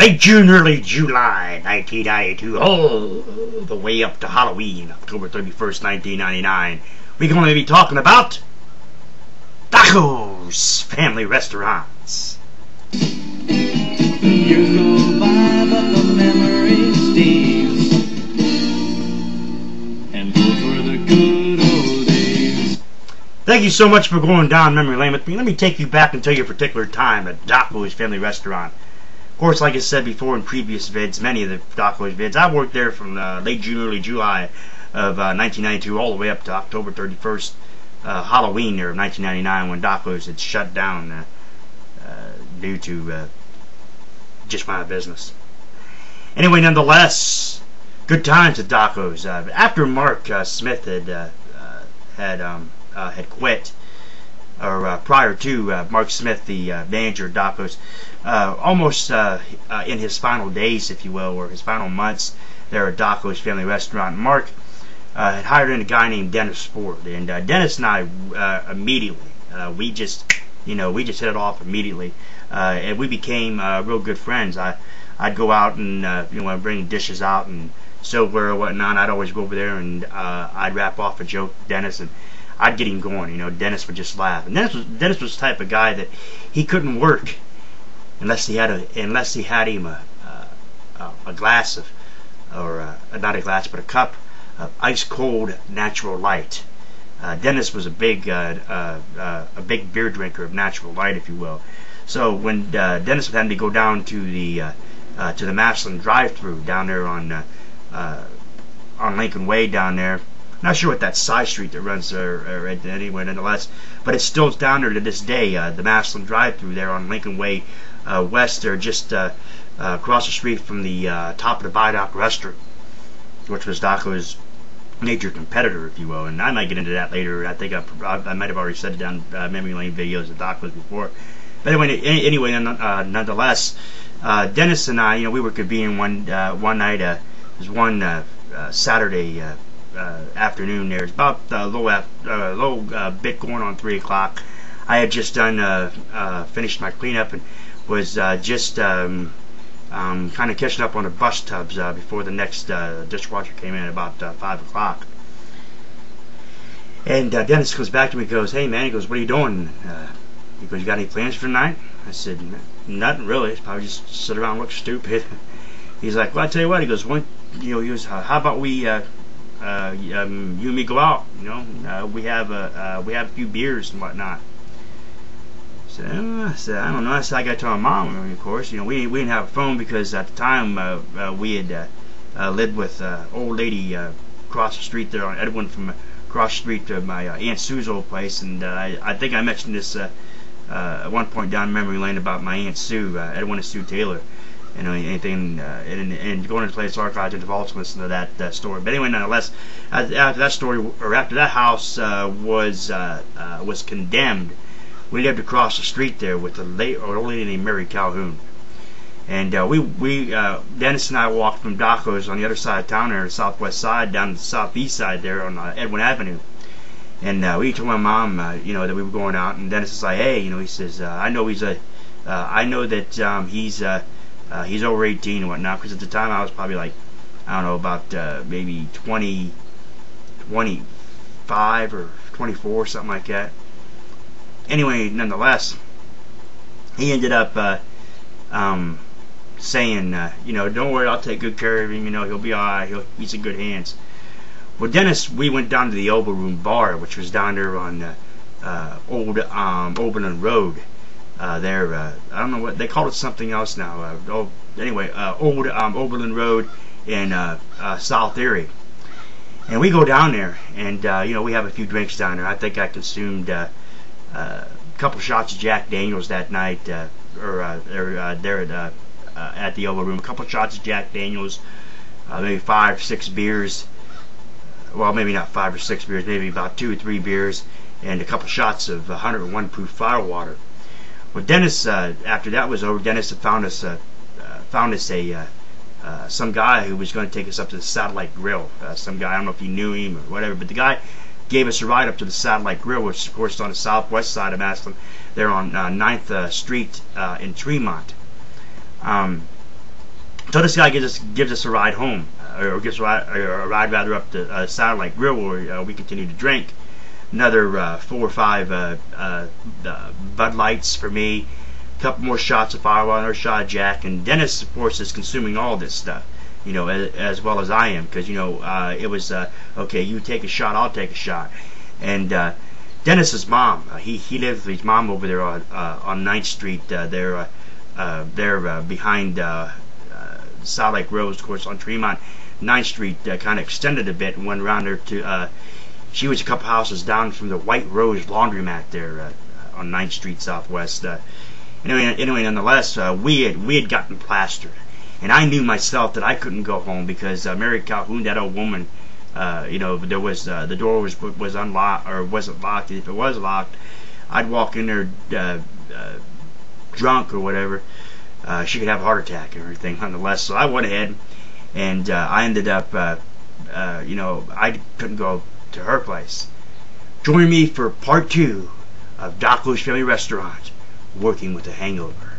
Late June, early July, 1992, all the way up to Halloween, October 31st, 1999. We're going to be talking about Doco's Family Restaurants. Years go by, but the memory stays, and those were the good old days. Thank you so much for going down memory lane with me. Let me take you back and tell you a particular time at Doco's Family Restaurant. Of course, like I said before in previous vids, many of the Doco's vids, I worked there from late June, early July of 1992 all the way up to October 31st, Halloween there of 1999, when Doco's had shut down due to just my business. Anyway, nonetheless, good times at Doco's. After Mark Smith had quit, or prior to Mark Smith, the manager of Doco's, almost in his final days, if you will, or his final months there at Doco's Family Restaurant, Mark had hired in a guy named Dennis Ford, and Dennis and I immediately, we just hit it off immediately, and we became real good friends. I'd go out and bring dishes out and silverware or whatnot. I'd always go over there and I'd rap off a joke to Dennis, and I'd get him going. Dennis would just laugh. And Dennis was the type of guy that he couldn't work unless he had him a glass of, or not a glass, but a cup of ice cold natural light. Dennis was a big beer drinker of natural light, if you will. So when Dennis would have me go down to the Maslin drive-through down there on Lincoln Way down there. Not sure what that side street that runs there anyway, nonetheless, but it's still down there to this day. The Maslin drive-through there on Lincoln Way West, there, just across the street from the top of the Viaduct restaurant, which was Doco's major competitor, if you will. And I might get into that later. I think I might have already said it down memory lane videos of Doco's before. But anyway, nonetheless, Dennis and I, we were convening one night. It was one Saturday afternoon. There, it's about a little bit going on 3 o'clock. I had just finished my cleanup and was just kind of catching up on the bus tubs before the next dishwasher came in at about 5 o'clock. And Dennis comes back to me and goes, "Hey man," he goes, "what are you doing?" He goes, "You got any plans for tonight?" I said, "Nothing really. Probably just sit around and look stupid." He's like, "Well, I tell you what," he goes, "how about we you and me go out? We have a few beers and whatnot." I said, "I don't know." I said, "I got to tell my mom, of course. We didn't have a phone because at the time we had lived with old lady across the street there on Edwin, from across the street to my Aunt Sue's old place, and I think I mentioned this at one point down memory lane about my Aunt Sue, Edwin and Sue Taylor. Anything and going into the place archives and defaults and listen to that story. But anyway, nonetheless, after that story, or after that house was condemned, we lived across the street there with old lady named Mary Calhoun, and Dennis and I walked from Doco's on the other side of town there, the southwest side, down to the southeast side there on Edwin Avenue. And we told my mom, that we were going out, and Dennis is like, "Hey, he says, I know that he's over 18 and whatnot," because at the time I was probably like, I don't know, about maybe 25 or 24, something like that. Anyway, nonetheless, he ended up saying, "Don't worry, I'll take good care of him. He'll be all right. He's in good hands." Well, Dennis, we went down to the Elbow Room Bar, which was down there on Old Oberlin Road. There, I don't know what they call it, something else now. Old Oberlin Road in South Erie. And we go down there, and we have a few drinks down there. I think I consumed a couple shots of Jack Daniels that night, there at the Elbow Room. A couple shots of Jack Daniels, maybe 5 or 6 beers. Well, maybe not 5 or 6 beers, maybe about 2 or 3 beers, and a couple shots of 101 proof firewater. Well, Dennis, after that was over, Dennis had found us some guy who was going to take us up to the Satellite Grill. Some guy, I don't know if you knew him or whatever, but the guy gave us a ride up to the Satellite Grill, which of course is on the southwest side of Maslin, there on 9th Street in Tremont. So this guy gives us a ride home, or gives a ride rather up the Satellite Grill, where we continue to drink. Another 4 or 5 Bud Lights for me, a couple more shots of Fireball, another shot of Jack, and Dennis, of course, is consuming all this stuff, you know, as well as I am, because, you know, it was, okay, you take a shot, I'll take a shot. And Dennis's mom, he lived with his mom over there on 9th Street, there behind Salt Lake Rose, of course, on Tremont. 9th Street kind of extended a bit and went around there to, she was a couple houses down from the White Rose laundromat there on 9th Street Southwest. Anyway, nonetheless, we had gotten plastered, and I knew myself that I couldn't go home because Mary Calhoun, that old woman, you know, there was the door was unlocked, or wasn't locked. If it was locked, I'd walk in there drunk or whatever. She could have a heart attack and everything, nonetheless. So I went ahead, and I ended up, you know, I couldn't go to her place. Join me for part 2 of Doco's Family Restaurant, Working with a Hangover.